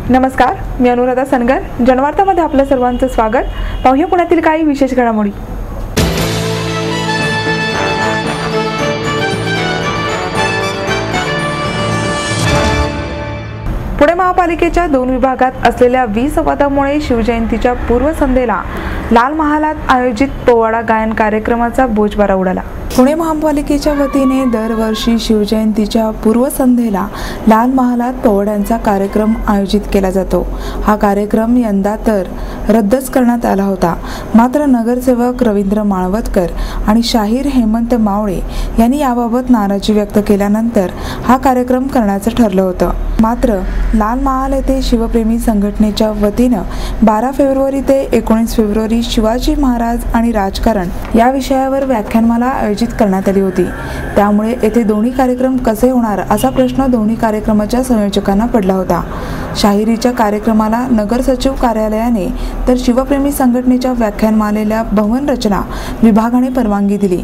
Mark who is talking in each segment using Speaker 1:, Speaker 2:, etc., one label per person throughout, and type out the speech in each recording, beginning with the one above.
Speaker 1: नमस्कार, मी अनुराधा सनगर. जनवार्तामध्ये आपलं सर्वांचं स्वागत. पाहूया पुण्यातील काही विशेष घडामोडी. पुणे महापालिकेच्या 2 विभागात असलेल्या विसंवादामुळे शिवजयंतीच्या पूर्वसंध्येला लाल महालात आयोजित पोवाडा गायन कार्यक्रमाचा बोजवारा उडाला. पुणे महापालिकेच्या वतीने दरवर्षी शिवजयंतीच्या पूर्वसंध्येला लाल महालात पोवाड्यांचा कार्यक्रम आयोजित केला जातो. हा कार्यक्रम यंदा तर रद्दच करण्यात आला होता. मात्र नगरसेवक रवींद्र माळवतकर आणि शाहीर हेमंत मावळे यांनी याबाबत नाराजी व्यक्त केल्यानंतर हा कार्यक्रम करण्याचं ठरलं होतं. मात्र लाल महाल येथे शिवप्रेमी संघटनेच्या वतीनं 12 फेब्रुवारी ते 19 फेब्रुवारी शिवाजी महाराज आणि राजकारण या विषयावर व्याख्यानमाला आयोजित करण्यात आली होती. त्यामुळे येथे दोन्ही कार्यक्रम कसे होणार असा प्रश्न दोन्ही कार्यक्रमाच्या संयोजकांना पडला होता. शाहिरीच्या कार्यक्रमाला नगर सचिव कार्यालयाने तर शिवप्रेमी संघटनेच्या व्याख्यानमालेला भवन रचना विभागाने परवानगी दिली.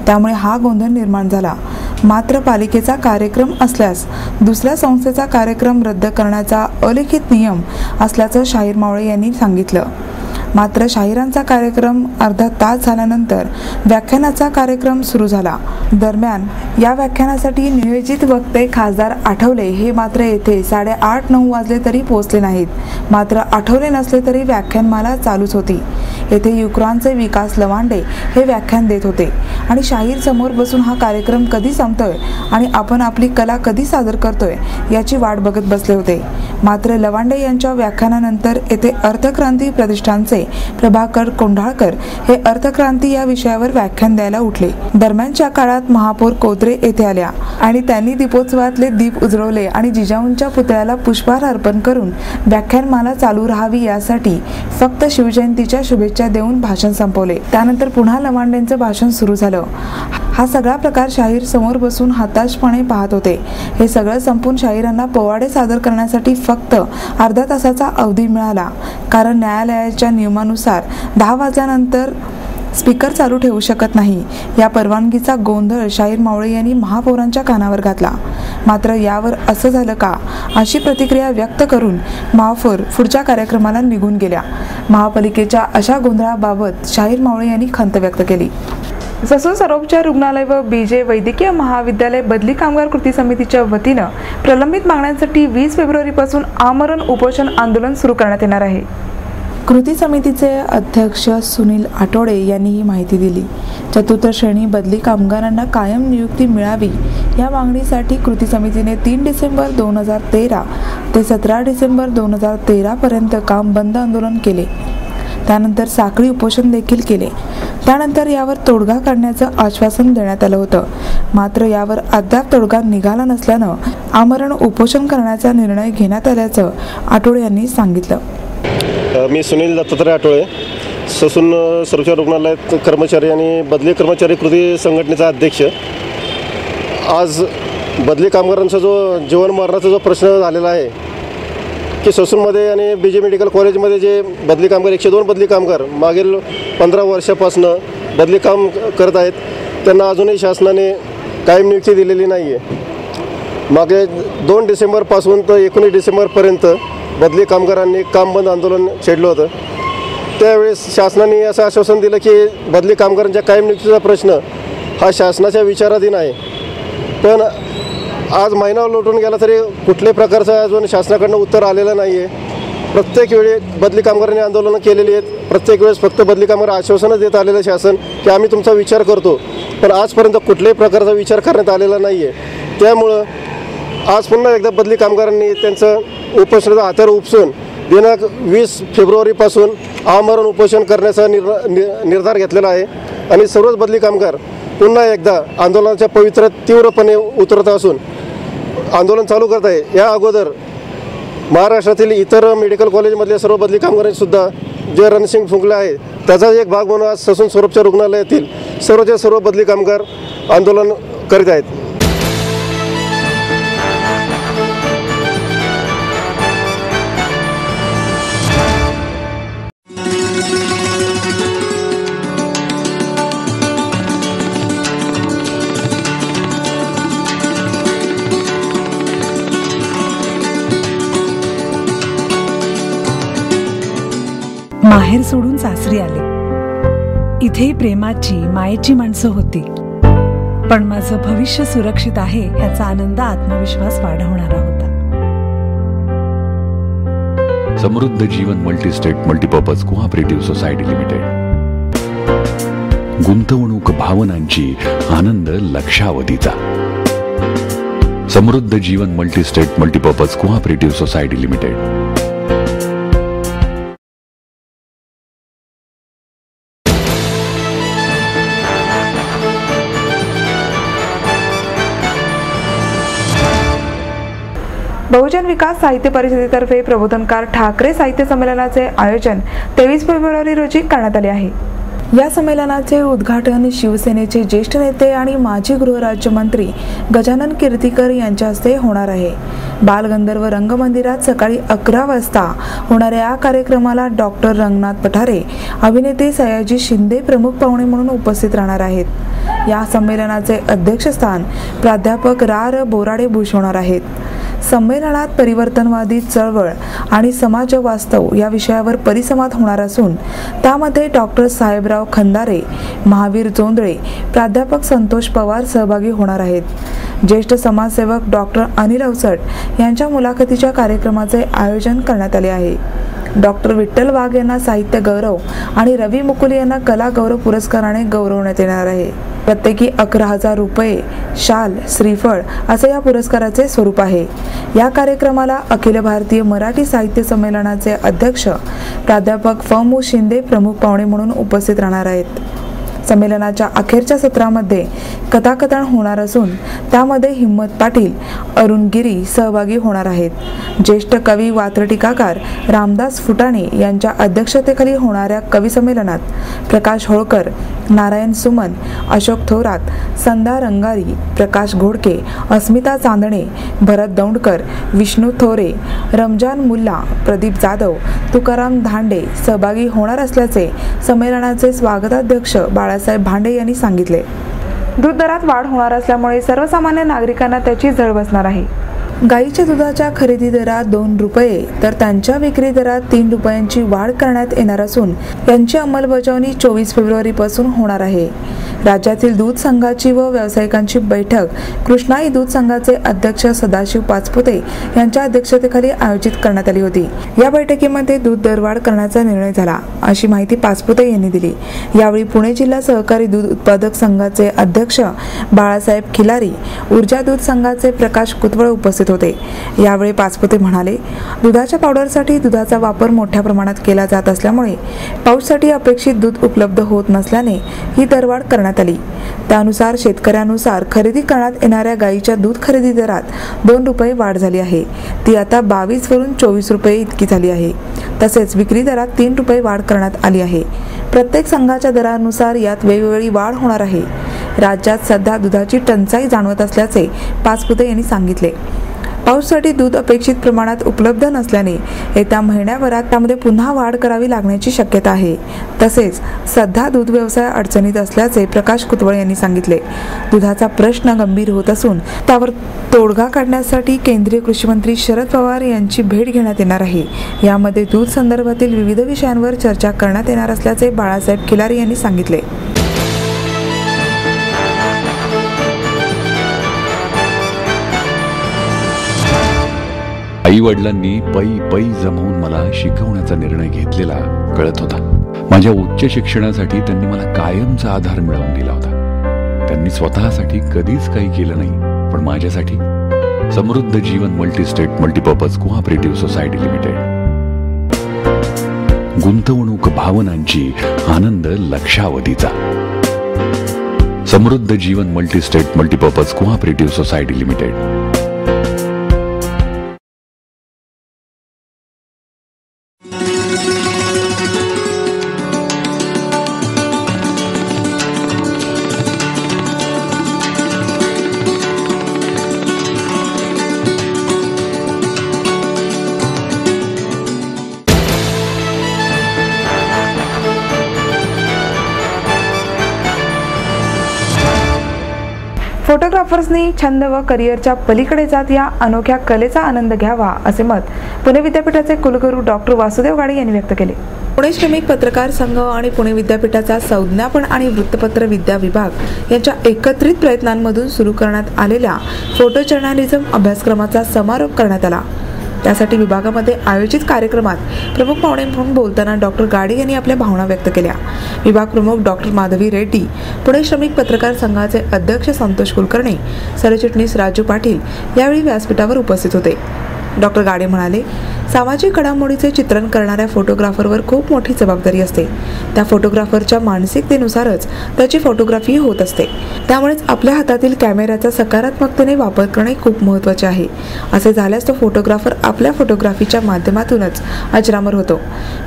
Speaker 1: त्यामुळे हा गोंधळ निर्माण झाला. मात्र पालिकेचा कार्यक्रम असल्यास दुसऱ्या संस्थेचा कार्यक्रम रद्द करण्याचा अलिखित नियम असल्याचं शाहीर मावळे यांनी सांगितलं. मात्र शाहिरांचा कार्यक्रम अर्धा तास झाल्यानंतर व्याख्यानाचा कार्यक्रम सुरू झाला. दरम्यान या व्याख्यानासाठी नियोजित वक्ते खासदार आठवले हे मात्र येथे 8:30-9 वाजले तरी पोहोचले नाहीत. मात्र आठवले नसले तरी व्याख्यानमाला चालूच होती. येथे युक्रांचे विकास लवांडे हे व्याख्यान देत होते आणि शाहीर समोर बसून हा कार्यक्रम कधी संपतोय आणि आपण आपली कला कधी सादर करतोय याची वाट बघत बसले होते. मात्र लवांडे यांच्या व्याख्यानानंतर येथे अर्थक्रांती प्रतिष्ठानचे प्रभाकर कोंढाळकर हे अर्थक्रांती या विषयावर व्याख्यान द्यायला उठले. दरम्यानच्या काळात महापौर कोत्रे येथे आल्या आणि त्यांनी दीपोत्सवातले दीप उजळवले आणि जिजाऊंच्या पुतळ्याला पुष्पहार अर्पण करून व्याख्यानमाला चालू राहावी यासाठी फक्त शिवजयंतीच्या शुभेच्छा देऊन भाषण संपवले. त्यानंतर पुन्हा लवांडेंचं भाषण सुरू झालं. हा सगळा प्रकार शाहीर समोर बसून हताशपणे पाहत होते. हे सगळं संपून शाहिरांना पोवाडे सादर करण्यासाठी फक्त अर्धा तासाचा अवधी मिळाला. कारण न्यायालयाच्या नियमानुसार 10 वाजल्यानंतर स्पीकर चालू ठेवू शकत नाही. या परवानगीचा गोंधळ शाहीर मावळे यांनी महापौरांच्या कानावर घातला. मात्र यावर असं झालं का अशी प्रतिक्रिया व्यक्त करून महापौर पुढच्या कार्यक्रमाला निघून गेल्या. महापालिकेच्या अशा गोंधळाबाबत शाहीर मावळे यांनी खंत व्यक्त केली. ससून सर्वोपचार रुग्णालय व बीजे वैद्यकीय महाविद्यालय बदली कामगार कृती समितीच्या वतीनं प्रलंबित मागण्यांसाठी 20 फेब्रुवारीपासून आमरण उपोषण आंदोलन सुरू करण्यात येणार आहे. कृती समितीचे अध्यक्ष सुनील आठवडे यांनी ही माहिती दिली. चतुर्थ श्रेणी बदली कामगारांना कायम नियुक्ती मिळावी या मागणीसाठी कृती समितीने 3 डिसेंबर 2013 ते 17 डिसेंबर 2013 पर्यंत काम बंद आंदोलन केले. त्यानंतर साखळी उपोषण देखील केले. त्यानंतर यावर तोडगा काढण्याचं आश्वासन देण्यात आलं होतं. मात्र यावर अद्याप तोडगा निघाला नसल्यानं आमरण उपोषण करण्याचा निर्णय घेण्यात आल्याचं आठवडे यांनी सांगितलं.
Speaker 2: मी सुनील दत्तात्रय आठवळे, ससून सर्वोपचार रुग्णालयात कर्मचारी आणि बदली कर्मचारी कृती संघटनेचा अध्यक्ष. आज बदली कामगारांचा जो जीवन मरणाचा जो प्रश्न झालेला आहे की ससूनमध्ये आणि बीजे मेडिकल कॉलेजमध्ये जे बदली कामगार 102 बदली कामगार मागील 15 वर्षापासून बदली काम करत आहेत, त्यांना अजूनही शासनाने कायम नियुक्ती दिलेली नाही आहे. मागे 2 डिसेंबरपासून तर 19 डिसेंबरपर्यंत बदली कामगारांनी काम बंद आंदोलन छेडलं होतं. त्यावेळेस शासनाने असं आश्वासन दिलं की बदली कामगारांच्या कायम नियुक्तीचा प्रश्न हा शासनाच्या विचाराधीन आहे. पण आज महिना लोटून गेला तरी कुठल्याही प्रकारचं अजून शासनाकडनं उत्तर आलेलं नाही आहे. प्रत्येक वेळी बदली कामगारांनी आंदोलनं केलेली आहेत. प्रत्येक वेळेस फक्त बदली कामगार आश्वासनं देत आलेलं शासन की आम्ही तुमचा विचार करतो, पण आजपर्यंत कुठल्याही प्रकारचा विचार करण्यात आलेला नाही आहे. त्यामुळं आज पुन्हा एकदा बदली कामगारांनी त्यांचं उपोषणाचा हात्यार उपसून दिनांक 20 फेब्रुवारीपासून आमरण उपोषण करण्याचा निर्धार घेतलेला आहे. आणि सर्वच बदली कामगार पुन्हा एकदा आंदोलनाच्या पवित्र तीव्रपणे उतरत असून आंदोलन चालू करत आहे. या अगोदर महाराष्ट्रातील इतर मेडिकल कॉलेजमधल्या सर्व बदली कामगारांनीसुद्धा जे रणसिंग फुंकले आहे त्याचा एक भाग म्हणून आज ससून सर्वोपचार रुग्णालयातील सर्वच्या सर्व बदली कामगार आंदोलन करीत आहेत.
Speaker 3: माहेर सोडून सासरी आले. इथेही प्रेमाची मायेची माणसं होती, पण माझं भविष्य सुरक्षित आहे याचा आनंद आत्मविश्वास वाढवणारा होता.
Speaker 4: Samruddha Jeevan multistate multipurpose cooperative society limited. गुंतवणूक भावनांची, आनंद लक्षावधीचा. Samruddha Jeevan multistate multipurpose cooperative society limited.
Speaker 1: बहुजन विकास साहित्य परिषदेतर्फे प्रबोधनकार ठाकरे साहित्य संमेलनाचे आयोजन 23 फेब्रुवारी रोजी करण्यात आले आहे. या संमेलनाचे उद्घाटन शिवसेनेचे ज्येष्ठ नेते आणि माजी गृहराज्यमंत्री गजानन कीर्तीकर यांच्या हस्ते होणार आहे. बालगंधर्व रंगमंदिरात सकाळी 11 वाजता होणाऱ्या या कार्यक्रमाला डॉक्टर रंगनाथ पठारे, अभिनेते सयाजी शिंदे प्रमुख पाहुणे म्हणून उपस्थित राहणार आहेत. या संमेलनाचे अध्यक्षस्थान प्राध्यापक रा. बोराडे भूषवणार आहेत. संमेलनात परिवर्तनवादी चळवळ आणि समाज वास्तव या विषयावर परिसंवाद होणार असून त्यामध्ये डॉक्टर साहेबराव खंदारे, महावीर जोंधळे, प्राध्यापक संतोष पवार सहभागी होणार आहेत. ज्येष्ठ समाजसेवक डॉक्टर अनिल अवचट यांच्या मुलाखतीच्या कार्यक्रमाचे आयोजन करण्यात आले आहे. डॉक्टर विठ्ठल वाघ यांना साहित्य गौरव आणि रवी मुकुल यांना कला गौरव पुरस्काराने गौरवण्यात येणार आहे. प्रत्येकी 11,000 रुपये, शाल, श्रीफळ असे या पुरस्काराचे स्वरूप आहे. या कार्यक्रमाला अखिल भारतीय मराठी साहित्य संमेलनाचे अध्यक्ष प्राध्यापक फ. शिंदे प्रमुख पाहुणे म्हणून उपस्थित राहणार आहेत. संमेलनाच्या अखेरच्या सत्रामध्ये कथाकथन होणार असून त्यामध्ये हिम्मत पाटील, अरुण गिरी सहभागी होणार आहेत. ज्येष्ठ कवी वात्रटिकाकार रामदास फुटाणे यांच्या अध्यक्षतेखाली होणाऱ्या कवी संमेलनात प्रकाश होळकर, नारायण सुमन, अशोक थोरात, संदा रंगारी, प्रकाश घोडके, अस्मिता चांदणे, भरत दौंडकर, विष्णू थोरे, रमजान मुल्ला, प्रदीप जाधव, तुकाराम धांडे सहभागी होणार असल्याचे संमेलनाचे स्वागताध्यक्ष बाळासाहेब भांडे यांनी सांगितले. दूध दरात वाढ होणार असल्यामुळे सर्वसामान्य नागरिकांना त्याची झळ बसणार आहे. गाईच्या दुधाच्या खरेदी दरात 2 रुपये तर त्यांच्या विक्री दरात 3 रुपयांची वाढ करण्यात येणार असून यांची अंमलबजावणी 24 फेब्रुवारी पासून होणार आहे. राज्यातील दूध संघाची व व्यावसायिकांची बैठक कृष्णाई दूध संघाचे अध्यक्ष सदाशिव पाचपुते यांच्या अध्यक्षतेखाली आयोजित करण्यात आली होती. या बैठकीमध्ये दूध दरवाढ करण्याचा निर्णय झाला, अशी माहिती पाचपुते यांनी दिली. यावेळी पुणे जिल्हा सहकारी दूध उत्पादक संघाचे अध्यक्ष बाळासाहेब खिलारी, ऊर्जा दूध संघाचे प्रकाश कुतवळ उपस्थित होते. यावेळी पाचपुते म्हणाले, दुधाच्या पावडरसाठी दुधाचा वापर मोठ्या प्रमाणात केला जात असल्यामुळे पाऊससाठी अपेक्षित दूध उपलब्ध होत नसल्याने ही दरवाढ करण्यात आली. त्यानुसार शेतकऱ्यानुसार खरेदी करण्यात येणाऱ्या गाईच्या दूध खरेदी दरात 2 रुपये वाढ झाली आहे. ती आता 22 वरून 24 रुपये इतकी झाली आहे. तसेच विक्री दरात 3 रुपये वाढ करण्यात आली आहे. प्रत्येक संघाच्या दरानुसार यात वेगवेगळी वाढ होणार आहे. राज्यात सध्या दुधाची टंचाई जाणवत असल्याचे पाचपुते यांनी सांगितले. पाऊससाठी दूध अपेक्षित प्रमाणात उपलब्ध नसल्याने येत्या महिन्याभरात त्यामध्ये पुन्हा वाढ करावी लागण्याची शक्यता आहे. तसेच सध्या दूध व्यवसाय अडचणीत असल्याचे प्रकाश कुतवळ यांनी सांगितले. दुधाचा प्रश्न गंभीर होत असून त्यावर तोडगा काढण्यासाठी केंद्रीय कृषी मंत्री शरद पवार यांची भेट घेण्यात येणार आहे. यामध्ये दूध संदर्भातील विविध विषयांवर चर्चा करण्यात येणार असल्याचे बाळासाहेब खिलारी यांनी सांगितले.
Speaker 4: आई वडिलांनी पै जमवून मला शिकवण्याचा निर्णय घेतलेला कळत होता. माझ्या उच्च शिक्षणासाठी त्यांनी मला कायमचा आधार मिळवून दिला होता. त्यांनी स्वतःसाठी कधीच काही केलं नाही, पण माझ्यासाठी Samruddha Jeevan multistate multipurpose cooperative society limited. गुंतवणूक भावनांची, आनंद लक्षावधीचा. Samruddha Jeevan multistate multipurpose cooperative society limited.
Speaker 1: फोटोग्राफर्सनी छंद व करिअरच्या पलीकडे जात या अनोख्या कलेचा आनंद घ्यावा असे मत पुणे विद्यापीठाचे कुलगुरू डॉक्टर वासुदेव गाडे यांनी व्यक्त केले. पुणे श्रमिक पत्रकार संघ आणि पुणे विद्यापीठाचा संज्ञापन आणि वृत्तपत्र विद्या विभाग यांच्या एकत्रित प्रयत्नांमधून सुरू करण्यात आलेल्या फोटो जर्नलिझम अभ्यासक्रमाचा समारोप करण्यात आला। त्यासाठी विभागामध्ये आयोजित कार्यक्रमात प्रमुख पाहुणे म्हणून बोलताना डॉक्टर गाडे यांनी आपल्या भावना व्यक्त केल्या। विभाग प्रमुख डॉक्टर माधवी रेड्डी, पुणे श्रमिक पत्रकार संघाचे अध्यक्ष संतोष कुलकर्णी, सरचिटणीस राजू पाटील यावेळी व्यासपीठावर उपस्थित होते। डॉक्टर गाडे म्हणाले, सामाजिक घडामोडीचे चित्रण करणाऱ्या फोटोग्राफरवर खूप मोठी जबाबदारी असते। त्या फोटोग्राफरच्या मानसिकतेनुसारच त्याची फोटोग्राफी होत असते। त्यामुळेच आपल्या हातातील कॅमेऱ्याचा सकारात्मकतेने वापर करणे खूप महत्त्वाचे आहे। असे झाल्यास तो फोटोग्राफर आपल्या फोटोग्राफीच्या माध्यमातूनच अजरामर होतो।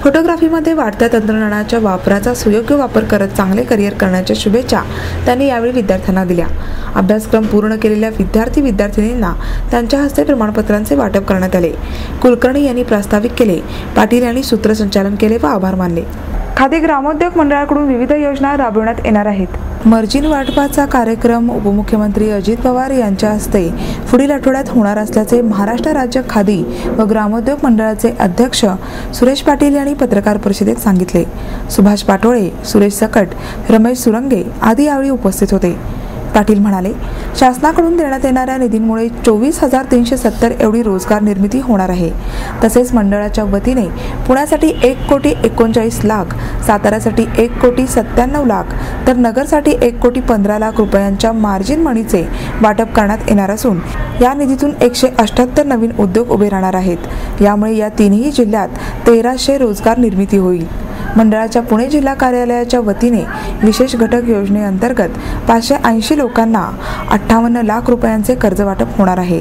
Speaker 1: फोटोग्राफीमध्ये वाढत्या तंत्रज्ञानाच्या वापराचा सुयोग्य वापर करत चांगले करिअर करण्याच्या शुभेच्छा त्यांनी यावेळी विद्यार्थ्यांना दिल्या। अभ्यासक्रम पूर्ण केलेल्या विद्यार्थी-विद्यार्थिनींना त्यांच्या हस्ते प्रमाणपत्रांचे वाटप करण्यात आले। कुलकर्णी यांनी प्रास्ताविक केले, पाटील यांनी सूत्रसंचालन केले व आभार मानले। खादी ग्रामोद्योग मंडळाकडून विविध योजना राबविण्यात येणार आहेत। मर्जीन वाटपाचा कार्यक्रम उपमुख्यमंत्री अजित पवार यांच्या हस्ते पुढील आठवड्यात होणार असल्याचे महाराष्ट्र राज्य खादी व ग्रामोद्योग मंडळाचे अध्यक्ष सुरेश पाटील यांनी पत्रकार परिषदेत सांगितले। सुभाष पाटोळे, सुरेश सकट, रमेश सुरंगे आदी यावेळी उपस्थित होते। पाटील म्हणाले, शासनाकडून देण्यात येणाऱ्या निधीमुळे 24,370 एवढी रोजगार निर्मिती होणार आहे। तसेच मंडळाच्या वतीने पुण्यासाठी 1,39,00,000, साताऱ्यासाठी 1,97,00,000 तर नगरसाठी 1,15,00,000 रुपयांच्या मार्जिन मनीचे वाटप करण्यात येणार असून या निधीतून 178 नवीन उद्योग उभे राहणार आहेत। यामुळे या तिन्ही जिल्ह्यात 1,300 रोजगार निर्मिती होईल। मंडळाच्या पुणे जिल्हा कार्यालयाच्या वतीने विशेष घटक योजनेअंतर्गत 580 लोकांना 58 लाख रुपयांचे कर्ज वाटप होणार आहे।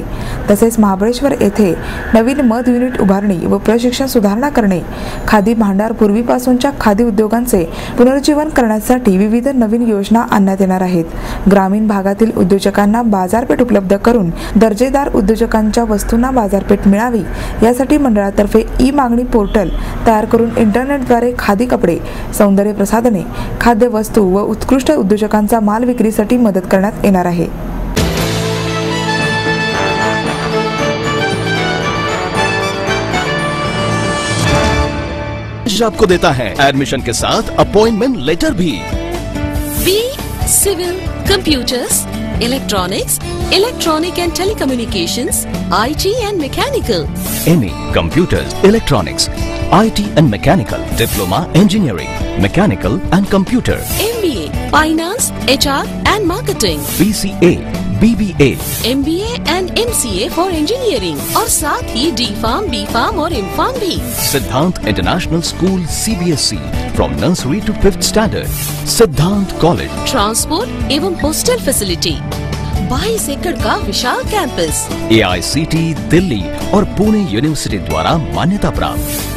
Speaker 1: तसेच महाबळेश्वर येथे नवीन मध युनिट उभारणी व प्रशिक्षण सुधारणा करणे, खादी भांडार पूर्वीपासूनच्या खादी उद्योगांचे पुनरुज्जीवन करण्यासाठी विविध नवीन योजना आणण्यात येणार आहेत। ग्रामीण भागातील उद्योजकांना बाजारपेठ उपलब्ध करून दर्जेदार उद्योजकांच्या वस्तूंना बाजारपेठ मिळावी यासाठी मंडळातर्फे ई मागणी पोर्टल तयार करून इंटरनेटद्वारे खादी कपडे, सौंदर्य प्रसाधने, खाद्य वस्तू व उत्कृष्ट उद्योजकांचा माल विक्रीसाठी मदत करण्यात येणार आहे।
Speaker 5: आपको देता है एडमिशन के साथ अपॉइंटमेंट लेटर भी।
Speaker 6: B civil, computers, electronics, electronic and telecommunications, IT and mechanical.
Speaker 5: MA Computers, Electronics, IT and Mechanical, Diploma Engineering, Mechanical and Computer,
Speaker 6: MBA Finance, HR and Marketing,
Speaker 5: BCA, BBA,
Speaker 6: MBA and MCA for Engineering और साथ ही D.Pharm, B.Pharm और M.Pharm भी।
Speaker 5: सिद्धांत international school CBSE from nursery to 5th standard, सिद्धांत college,
Speaker 6: transport एवं hostel facility, 22 एकड़ का विशाल campus,
Speaker 5: AICT Delhi और पुणे यूनिवर्सिटी द्वारा मान्यता प्राप्त।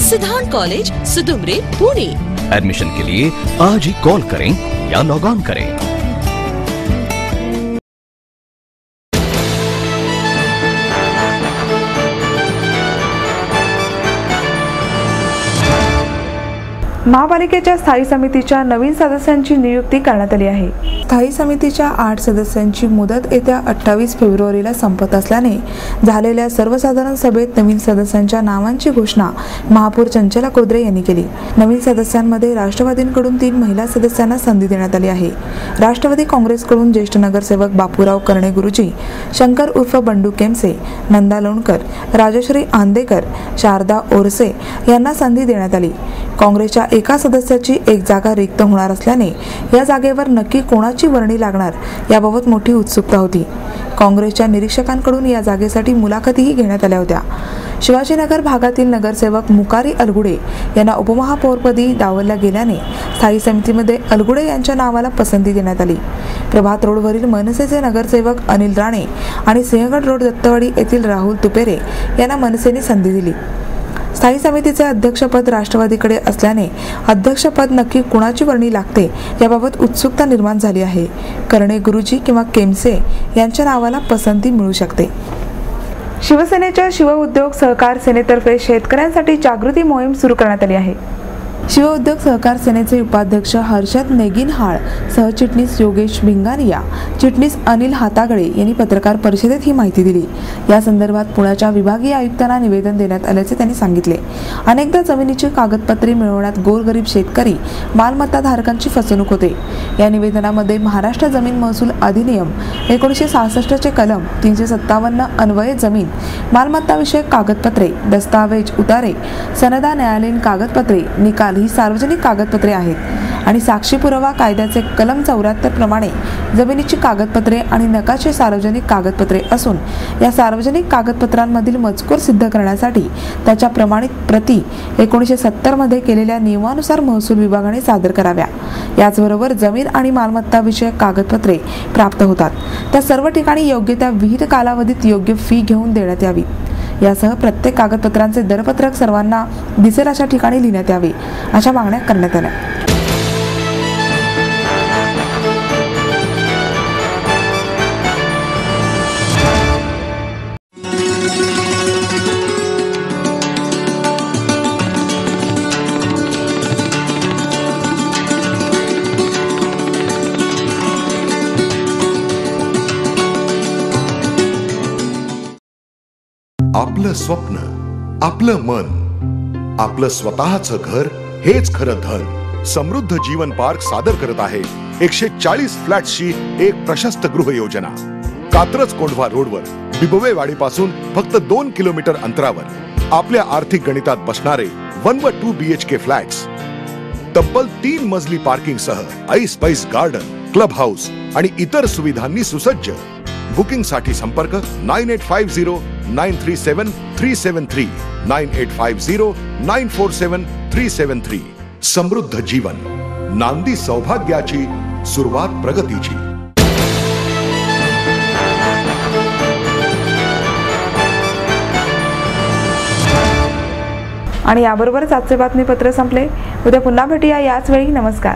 Speaker 6: सिद्धांत कॉलेज, सुदुमरे, पुणे।
Speaker 5: एडमिशन के लिए आज ही कॉल करें या लॉग ऑन करें।
Speaker 1: महापालिकेच्या स्थायी समितीच्या नवीन सदस्यांची नियुक्ती करण्यात आली आहे। स्थायी समितीच्या 8 सदस्यांची मुदत येत्या 28 फेब्रुवारीला संपत असल्याने झालेल्या सर्वसाधारण सभेत नवीन सदस्यांच्या नावांची घोषणा महापौर चंचला कुर्द्रे यांनी केली। नवीन सदस्यांमध्ये राष्ट्रवादीकडून 3 महिला सदस्यांना संधी देण्यात आली आहे। राष्ट्रवादी काँग्रेसकडून ज्येष्ठ नगरसेवक बापूराव करणे गुरुजी, शंकर उर्फ बंडू केमसे, नंदा लोणकर, राजश्री आंदेकर, शारदा ओरसे यांना संधी देण्यात आली। काँग्रेसच्या एका सदस्याची एक जागा रिक्त होणार असल्याने या जागेवर नक्की कोणाची वर्णी लागणार याबाबत मोठी उत्सुकता होती। काँग्रेसच्या निरीक्षकांकडून या जागेसाठी मुलाखतीही घेण्यात आल्या होत्या। शिवाजीनगर भागातील नगरसेवक मुकारी अलगुडे यांना उपमहापौरपदी डावलल्या गेल्याने स्थायी समितीमध्ये अलगुडे यांच्या नावाला पसंती देण्यात आली। प्रभात रोडवरील मनसेचे नगरसेवक अनिल राणे आणि सिंहगड रोड दत्तवाडी येथील राहुल तुपेरे यांना मनसेने संधी दिली। स्थायी समितीचे अध्यक्षपद राष्ट्रवादीकडे असल्याने अध्यक्षपद नक्की कुणाची वर्णी लागते याबाबत उत्सुकता निर्माण झाली आहे। करणे गुरुजी किंवा केमसे यांच्या नावाला पसंती मिळू शकते। शिवसेनेच्या शिव उद्योग सहकार सेनेतर्फे शेतकऱ्यांसाठी जागृती मोहीम सुरू करण्यात आली आहे। शिव उद्योग सहकार सेनेचे उपाध्यक्ष हर्षद नेगिनहाळ, सहचिटणीस योगेश भिंगारिया, चिटणीस अनिल हातागळे यांनी पत्रकार परिषदेत ही माहिती दिली। या संदर्भात पुण्याच्या विभागीय आयुक्तांना निवेदन देण्यात आल्याचे त्यांनी सांगितले। अनेकदा जमिनीची कागदपत्रे मिळवण्यात गोरगरीब शेतकरी मालमत्ता धारकांची फसवणूक होते। या निवेदनामध्ये महाराष्ट्र जमीन महसूल अधिनियम 1966 चे कलम 357 अन्वये जमीन मालमत्ता विषयक कागदपत्रे, दस्तावेज, उतारे, सनदा, न्यायालयीन कागदपत्रे, निकाल ही सार्वजनिक कागदपत्रे आहेत आणि साक्षी पुरावा कायद्याचे कलम 74 प्रमाणे जमिनीची कागदपत्रे आणि नकाशे सार्वजनिक कागदपत्रे असून या सार्वजनिक कागदपत्रांमधील मजकूर सिद्ध करण्यासाठी त्याच्या प्रमाणित प्रती 1970 मध्ये केलेल्या नियमानुसार महसूल विभागाने सादर कराव्या। याचबरोबर जमीन आणि मालमत्ता विषयक कागदपत्रे प्राप्त होतात त्या सर्व ठिकाणी योग्य त्या विहित कालावधीत योग्य फी घेऊन देण्यात यावी। यासह प्रत्येक कागदपत्रांचे दरपत्रक सर्वांना दिसेल अशा ठिकाणी लिहिण्यात यावे अशा मागण्या करण्यात आल्या।
Speaker 7: आपलं स्वप्न, आपलं मन, आपलं स्वतःचं घर हेच खरं धन। समृद्ध जीवन पार्क सादर करत आहे 140 फ्लॅट्सची एक प्रशस्त गृह योजना। कात्रज कोंढवा रोडवर बिबवेवाडीपासून फक्त 2 किलोमीटर अंतरावर आपल्या आर्थिक गणितात बसणारे 1 व 2 BHK फ्लॅट्स, तब्बल 3 मजली पार्किंग सह ऐस पैस गार्डन, क्लब हाऊस आणि इतर सुविधांनी सुसज्ज। बुकिंग साठी संपर्क 9850937373 9850947373। समृद्ध जीवन, नांदी सौभाग्याची, सुरुवात प्रगतीची।
Speaker 1: आणि याबरोबरच आजचे बातमीपत्र संपले। उद्या पुन्हा भेटूया याच वेळी। नमस्कार।